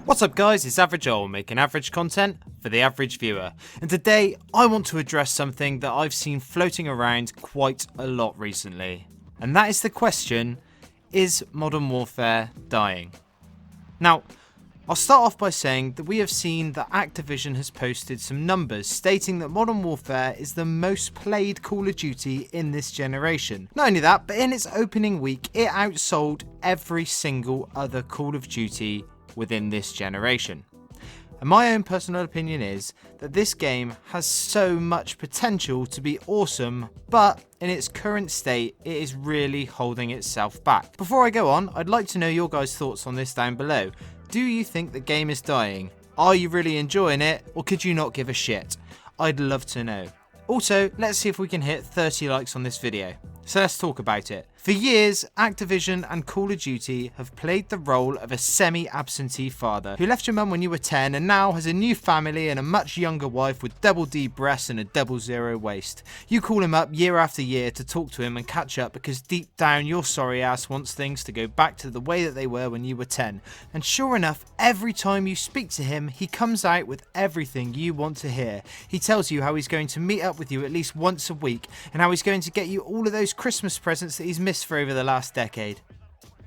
What's up guys, it's Average Joel making average content for the average viewer, and today I want to address something that I've seen floating around quite a lot recently, and that is the question, is Modern Warfare dying? Now, I'll start off by saying that we have seen that Activision has posted some numbers stating that Modern Warfare is the most played Call of Duty in this generation. Not only that, but in its opening week it outsold every single other Call of Duty within this generation. And my own personal opinion is that this game has so much potential to be awesome, but in its current state it is really holding itself back. Before I go on, I'd like to know your guys' thoughts on this down below. Do you think the game is dying? Are you really enjoying it, or could you not give a shit? I'd love to know. Also, let's see if we can hit 30 likes on this video. So let's talk about it. For years, Activision and Call of Duty have played the role of a semi-absentee father who left your mum when you were 10 and now has a new family and a much younger wife with double D breasts and a 00 waist. You call him up year after year to talk to him and catch up because deep down your sorry ass wants things to go back to the way that they were when you were 10. And sure enough, every time you speak to him, he comes out with everything you want to hear. He tells you how he's going to meet up with you at least once a week and how he's going to get you all of those Christmas presents that he's missed for over the last decade.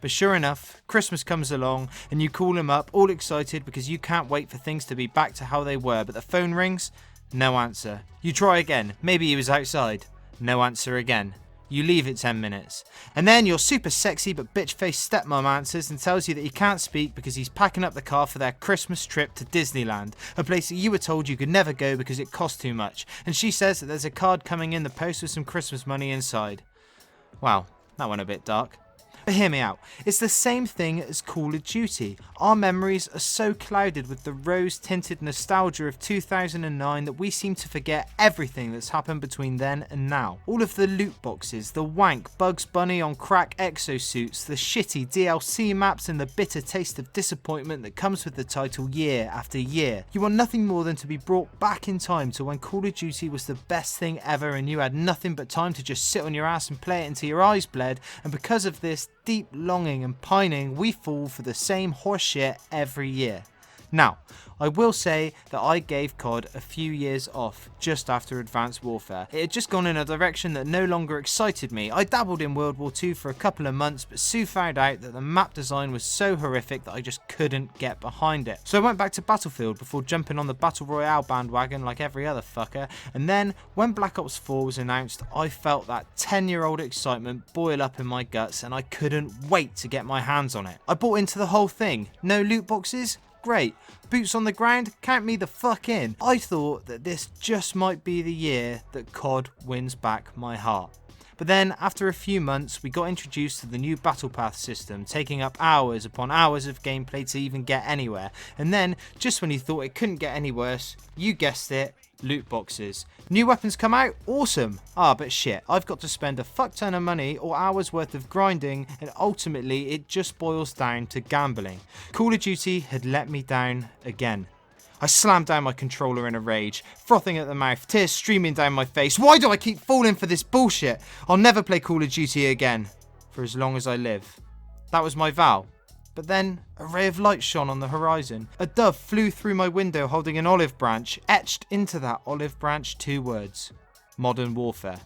But sure enough, Christmas comes along and you call him up all excited because you can't wait for things to be back to how they were, but the phone rings, no answer. You try again, maybe he was outside, no answer again. You leave it 10 minutes. And then your super sexy but bitch-faced stepmom answers and tells you that he can't speak because he's packing up the car for their Christmas trip to Disneyland, a place that you were told you could never go because it cost too much. And she says that there's a card coming in the post with some Christmas money inside. Wow, that went a bit dark. But hear me out, it's the same thing as Call of Duty. Our memories are so clouded with the rose-tinted nostalgia of 2009 that we seem to forget everything that's happened between then and now. All of the loot boxes, the wank Bugs Bunny on crack exosuits, the shitty DLC maps and the bitter taste of disappointment that comes with the title year after year. You want nothing more than to be brought back in time to when Call of Duty was the best thing ever and you had nothing but time to just sit on your ass and play it until your eyes bled, and because of this deep longing and pining, we fall for the same horseshit every year. Now, I will say that I gave COD a few years off just after Advanced Warfare. It had just gone in a direction that no longer excited me. I dabbled in World War II for a couple of months, but soon found out that the map design was so horrific that I just couldn't get behind it. So I went back to Battlefield before jumping on the Battle Royale bandwagon like every other fucker, and then when Black Ops 4 was announced, I felt that 10-year-old excitement boil up in my guts and I couldn't wait to get my hands on it. I bought into the whole thing. No loot boxes? Great. Boots on the ground? Count me the fuck in. I thought that this just might be the year that COD wins back my heart. But then, after a few months, we got introduced to the new Battle Pass system, taking up hours upon hours of gameplay to even get anywhere. And then, just when you thought it couldn't get any worse, you guessed it, loot boxes. New weapons come out? Awesome. But shit, I've got to spend a fuck ton of money or hours worth of grinding, and ultimately it just boils down to gambling. Call of Duty had let me down again. I slammed down my controller in a rage, frothing at the mouth, tears streaming down my face. Why do I keep falling for this bullshit? I'll never play Call of Duty again, for as long as I live. That was my vow. But then, a ray of light shone on the horizon. A dove flew through my window holding an olive branch. Etched into that olive branch 2 words: Modern Warfare.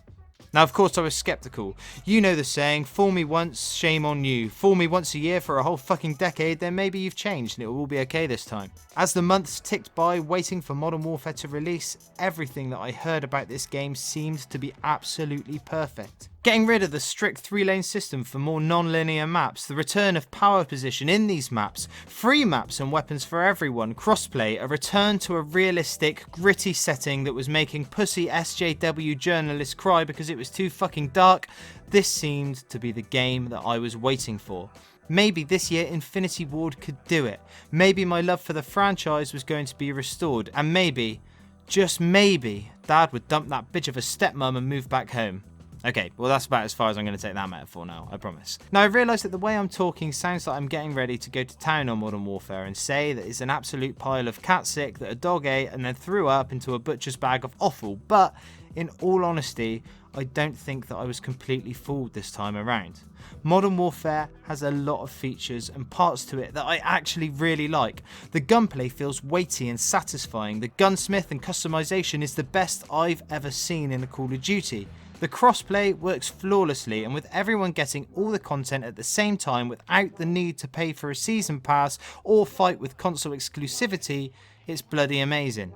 Now, of course, I was skeptical. You know the saying, fool me once, shame on you. Fool me once a year for a whole fucking decade, then maybe you've changed and it will all be okay this time. As the months ticked by waiting for Modern Warfare to release, everything that I heard about this game seemed to be absolutely perfect. Getting rid of the strict 3-lane system for more non-linear maps, the return of power position in these maps, free maps and weapons for everyone, crossplay, a return to a realistic, gritty setting that was making pussy SJW journalists cry because it was too fucking dark. This seemed to be the game that I was waiting for. Maybe this year Infinity Ward could do it. Maybe my love for the franchise was going to be restored, and maybe, just maybe, Dad would dump that bitch of a stepmom and move back home. Okay, well that's about as far as I'm going to take that metaphor now, I promise. Now I realise that the way I'm talking sounds like I'm getting ready to go to town on Modern Warfare and say that it's an absolute pile of cat sick that a dog ate and then threw up into a butcher's bag of offal, but in all honesty, I don't think that I was completely fooled this time around. Modern Warfare has a lot of features and parts to it that I actually really like. The gunplay feels weighty and satisfying, the gunsmith and customization is the best I've ever seen in a Call of Duty. The crossplay works flawlessly, and with everyone getting all the content at the same time without the need to pay for a season pass or fight with console exclusivity, it's bloody amazing.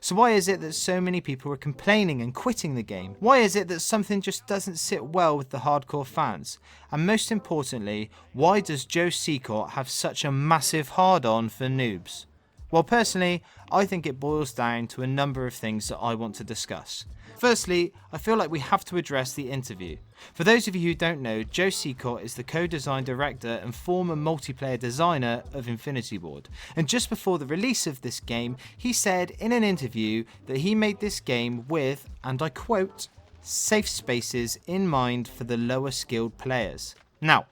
So why is it that so many people are complaining and quitting the game? Why is it that something just doesn't sit well with the hardcore fans? And most importantly, why does Joe Secort have such a massive hard-on for noobs? Well, personally, I think it boils down to a number of things that I want to discuss. Firstly, I feel like we have to address the interview. For those of you who don't know, Joe Secort is the co-design director and former multiplayer designer of Infinity Ward. And just before the release of this game, he said in an interview that he made this game with, and I quote, safe spaces in mind for the lower skilled players. Now,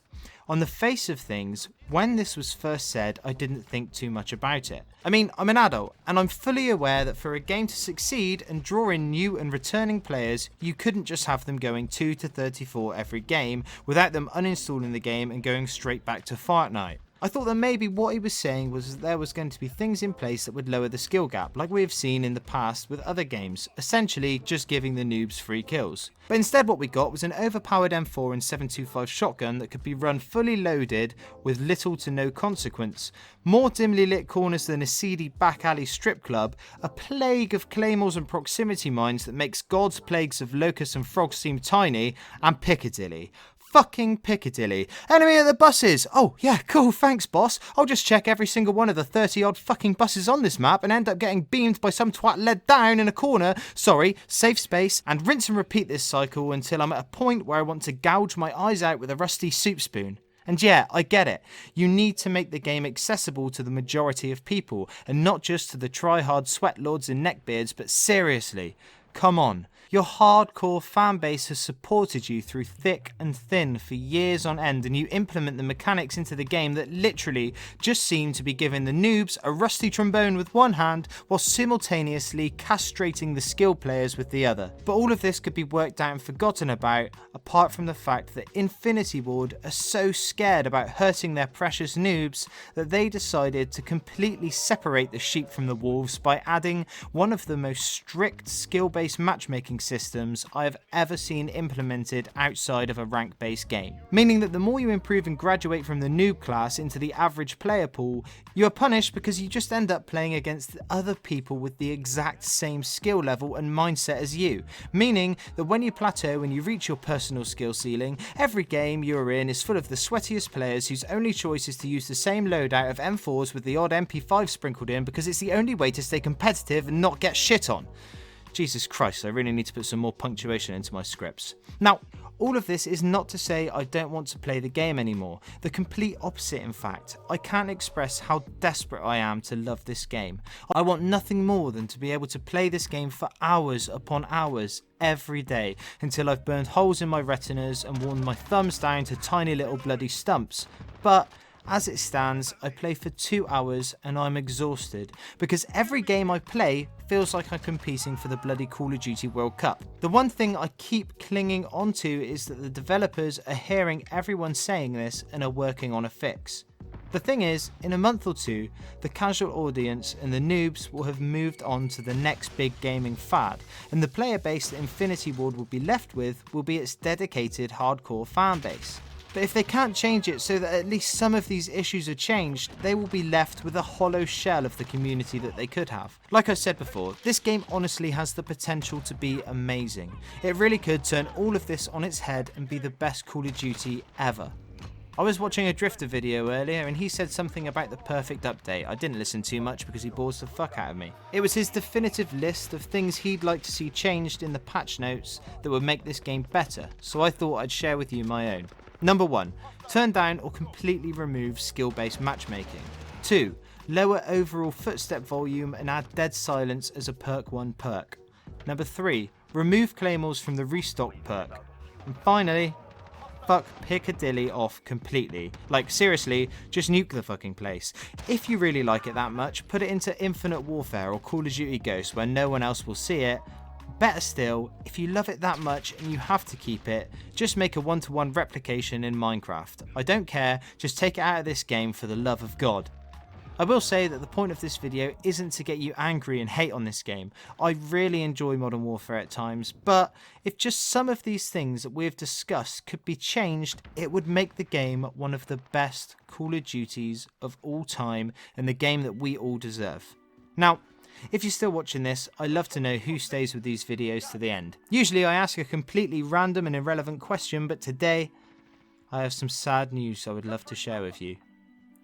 on the face of things, when this was first said, I didn't think too much about it. I mean, I'm an adult, and I'm fully aware that for a game to succeed and draw in new and returning players, you couldn't just have them going 2 to 34 every game without them uninstalling the game and going straight back to Fortnite. I thought that maybe what he was saying was that there was going to be things in place that would lower the skill gap, like we have seen in the past with other games, essentially just giving the noobs free kills. But instead what we got was an overpowered M4 and 7.25 shotgun that could be run fully loaded with little to no consequence, more dimly lit corners than a seedy back alley strip club, a plague of claymores and proximity mines that makes God's plagues of locusts and frogs seem tiny, and Piccadilly. Fucking Piccadilly. Enemy at the buses! Oh, yeah, cool, thanks, boss. I'll just check every single one of the 30-odd fucking buses on this map and end up getting beamed by some twat led down in a corner, sorry, safe space, and rinse and repeat this cycle until I'm at a point where I want to gouge my eyes out with a rusty soup spoon. And yeah, I get it. You need to make the game accessible to the majority of people, and not just to the try-hard sweatlords and neckbeards, but seriously, come on. Your hardcore fanbase has supported you through thick and thin for years on end, and you implement the mechanics into the game that literally just seem to be giving the noobs a rusty trombone with one hand while simultaneously castrating the skill players with the other. But all of this could be worked out and forgotten about, apart from the fact that Infinity Ward are so scared about hurting their precious noobs that they decided to completely separate the sheep from the wolves by adding one of the most strict skill-based matchmaking systems I have ever seen implemented outside of a rank-based game. Meaning that the more you improve and graduate from the noob class into the average player pool, you are punished because you just end up playing against other people with the exact same skill level and mindset as you. Meaning that when you plateau and you reach your personal skill ceiling, every game you are in is full of the sweatiest players whose only choice is to use the same loadout of M4s with the odd MP5 sprinkled in because it's the only way to stay competitive and not get shit on. Jesus Christ, I really need to put some more punctuation into my scripts. Now, all of this is not to say I don't want to play the game anymore. The complete opposite, in fact. I can't express how desperate I am to love this game. I want nothing more than to be able to play this game for hours upon hours every day until I've burned holes in my retinas and worn my thumbs down to tiny little bloody stumps. But as it stands, I play for 2 hours and I'm exhausted because every game I play feels like I'm competing for the bloody Call of Duty World Cup. The one thing I keep clinging onto is that the developers are hearing everyone saying this and are working on a fix. The thing is, in a month or two, the casual audience and the noobs will have moved on to the next big gaming fad, and the player base that Infinity Ward will be left with will be its dedicated hardcore fan base. But if they can't change it so that at least some of these issues are changed, they will be left with a hollow shell of the community that they could have. Like I said before, this game honestly has the potential to be amazing. It really could turn all of this on its head and be the best Call of Duty ever. I was watching a Drifter video earlier and he said something about the perfect update. I didn't listen too much because he bores the fuck out of me. It was his definitive list of things he'd like to see changed in the patch notes that would make this game better, so I thought I'd share with you my own. Number 1. Turn down or completely remove skill-based matchmaking. 2. Lower overall footstep volume and add dead silence as a perk 1 perk. Number 3. Remove claymores from the restock perk. And finally, fuck Piccadilly off completely. Like seriously, just nuke the fucking place. If you really like it that much, put it into Infinite Warfare or Call of Duty Ghosts where no one else will see it, better still, if you love it that much and you have to keep it, just make a 1-to-1 replication in Minecraft. I don't care, just take it out of this game for the love of God. I will say that the point of this video isn't to get you angry and hate on this game. I really enjoy Modern Warfare at times, but if just some of these things that we've discussed could be changed, it would make the game one of the best Call of Duties of all time and the game that we all deserve. Now, if you're still watching this, I'd love to know who stays with these videos to the end. Usually I ask a completely random and irrelevant question, but today I have some sad news I would love to share with you.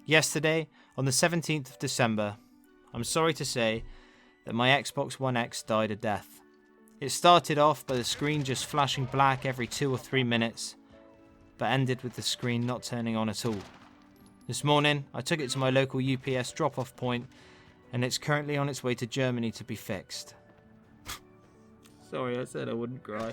Yesterday, on the 17th of December, I'm sorry to say that my Xbox One X died a death. It started off by the screen just flashing black every 2 or 3 minutes, but ended with the screen not turning on at all. This morning, I took it to my local UPS drop-off point, and it's currently on its way to Germany to be fixed. Sorry, I said I wouldn't cry.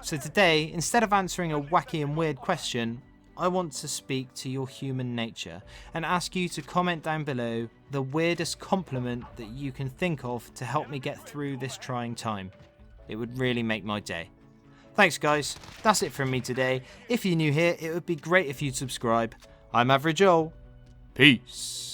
So today, instead of answering a wacky and weird question, I want to speak to your human nature and ask you to comment down below the weirdest compliment that you can think of to help me get through this trying time. It would really make my day. Thanks guys, that's it from me today. If you're new here, it would be great if you'd subscribe. I'm Average Joel. Peace.